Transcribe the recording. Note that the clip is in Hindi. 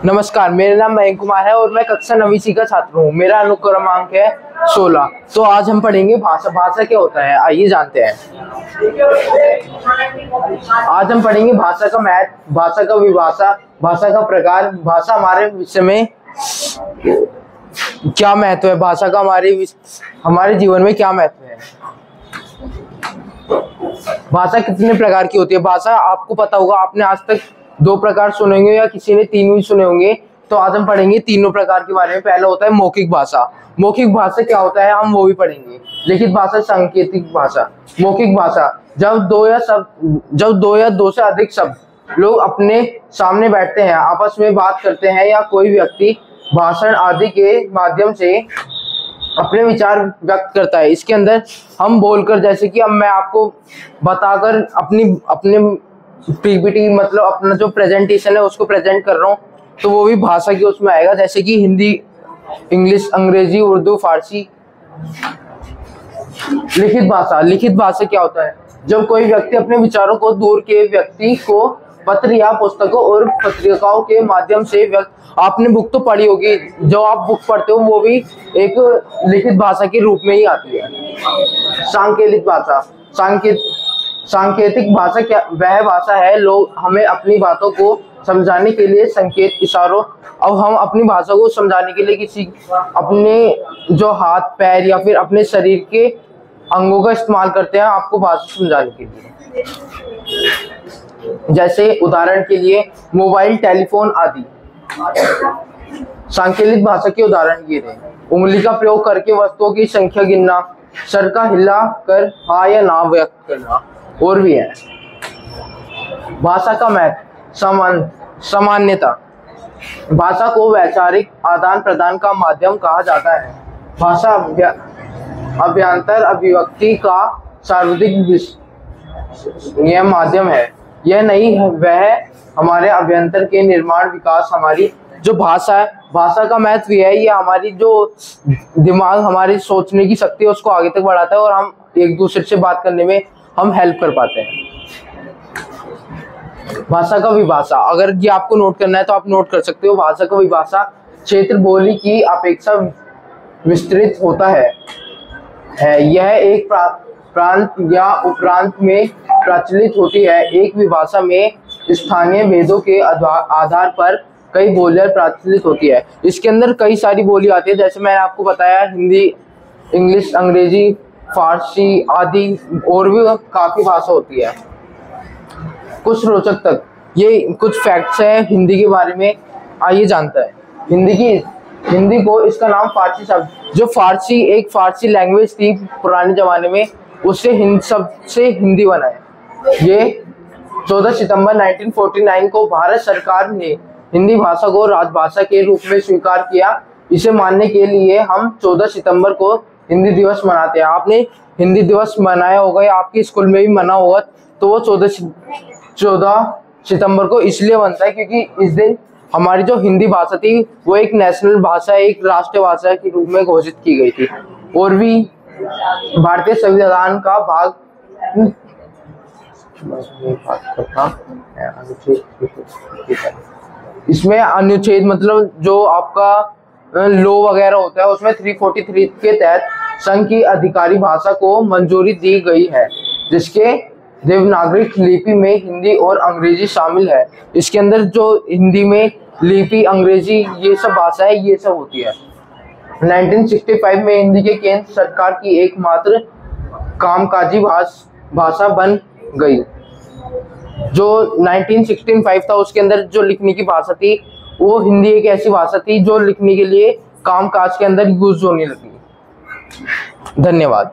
नमस्कार, मेरा नाम मयंक कुमार है और मैं कक्षा 9वीं C का छात्र हूँ। मेरा अनुक्रमांक है 16। तो आज हम पढ़ेंगे भाषा। भाषा क्या होता है, आइए जानते हैं। आज हम पढ़ेंगे भाषा का महत्व, भाषा का विभाषा, भाषा का प्रकार, भाषा हमारे विषय में क्या महत्व है, भाषा का हमारे जीवन में क्या महत्व है। भाषा कितने प्रकार की होती है। भाषा आपको पता होगा, आपने आज तक 2 प्रकार सुने होंगे या किसी ने 3 भी सुने होंगे। तो आज हम पढ़ेंगे तीनों प्रकार के बारे में। पहला होता है मौखिक भाषा। मौखिक भाषा क्या होता है हम वो भी पढ़ेंगे। लिखित भाषा, सांकेतिक भाषा। मौखिक भाषा जब 2 या 2 से अधिक शब्द लोग अपने सामने बैठते हैं, आपस में बात करते हैं या कोई व्यक्ति भाषण आदि के माध्यम से अपने विचार व्यक्त करता है। इसके अंदर हम बोलकर, जैसे कि अब मैं आपको बताकर अपने पीपीटी मतलब अपना जो प्रेजेंटेशन है उसको प्रेजेंट कर रहा हूँ, तो वो भी भाषा की उसमें आएगा। जैसे कि हिंदी, इंग्लिश, अंग्रेजी, उर्दू, फारसी। लिखित भाषा। लिखित भाषा क्या होता है, जब कोई व्यक्ति अपने विचारों को दूर के व्यक्ति को पत्र या पुस्तकों और पत्रिकाओं के माध्यम से व्यक्त। आपने बुक तो पढ़ी होगी, जो आप बुक पढ़ते हो वो भी एक लिखित भाषा के रूप में ही आती है। सांकेतिक भाषा। सांकेतिक भाषा क्या वह भाषा है, लोग हमें अपनी बातों को समझाने के लिए संकेत, इशारों। अब हम अपनी भाषा को समझाने के लिए किसी अपने जो हाथ, पैर या फिर अपने शरीर के अंगों का इस्तेमाल करते हैं आपको भाषा समझाने के लिए। जैसे उदाहरण के लिए मोबाइल, टेलीफोन आदि। सांकेतिक भाषा के उदाहरण ये रहे: उंगली का प्रयोग करके वस्तुओं की संख्या गिनना, सर का हिला कर हाँ या ना व्यक्त करना, और भी है। भाषा का महत्व। सामान्यता भाषा को वैचारिक आदान प्रदान का माध्यम कहा जाता है। भाषा अभ्यांतर अभिव्यक्ति का सर्वाधिक यह माध्यम है। यह नहीं है वह हमारे अभ्यंतर के निर्माण, विकास। हमारी जो भाषा है, भाषा का महत्व यह है, ये हमारी जो दिमाग, हमारी सोचने की शक्ति है उसको आगे तक बढ़ाता है और हम एक दूसरे से बात करने में हम हेल्प कर पाते हैं। भाषा का विभाषा, अगर ये आपको नोट करना है तो आप नोट कर सकते हो। भाषा का विभाषा क्षेत्र बोली की अपेक्षा विस्तृत होता है। यह एक प्रांत या उपप्रांत में प्रचलित होती है। एक विभाषा में स्थानीय भेदों के आधार पर कई बोलियां प्रचलित होती है। इसके अंदर कई सारी बोली आती है, जैसे मैंने आपको बताया हिंदी, इंग्लिश, अंग्रेजी, फारसी आदि, और भी काफी भाषा होती है। कुछ रोचक तक ये कुछ फैक्ट्स हैं हिंदी के बारे में, आइए जानते हैं। हिंदी को इसका नाम फारसी शब्द, जो फारसी एक फारसी लैंग्वेज थी पुराने जमाने में, उससे हिंदी बना है। ये 14 सितंबर 1949 को भारत सरकार ने हिंदी भाषा को राजभाषा के रूप में स्वीकार किया। इसे मानने के लिए हम 14 सितंबर को हिंदी दिवस मनाते हैं। आपने हिंदी दिवस मनाया होगा या आपके स्कूल में भी मना होगा। तो वो 14 सितंबर को इसलिए बनता है क्योंकि इस दिन हमारी जो हिंदी भाषा थी वो एक नेशनल भाषा, एक राष्ट्रीय भाषा के रूप में घोषित की गई थी। और भी भारतीय संविधान का भाग इसमें अनुच्छेद मतलब जो आपका लॉ वगैरह होता है उसमें 343 के तहत संघ की अधिकारी भाषा को मंजूरी दी गई है, जिसके देवनागरी लिपि में हिंदी और अंग्रेजी शामिल है। इसके अंदर जो हिंदी में लिपि, अंग्रेजी, ये सब भाषा है, ये सब होती है। 1965 में हिंदी के केंद्र सरकार की एकमात्र कामकाजी भाषा बन गई। जो 1965 था उसके अंदर जो लिखने की भाषा थी वो हिंदी एक ऐसी भाषा थी जो लिखने के लिए कामकाज के अंदर यूज होने लगी। धन्यवाद।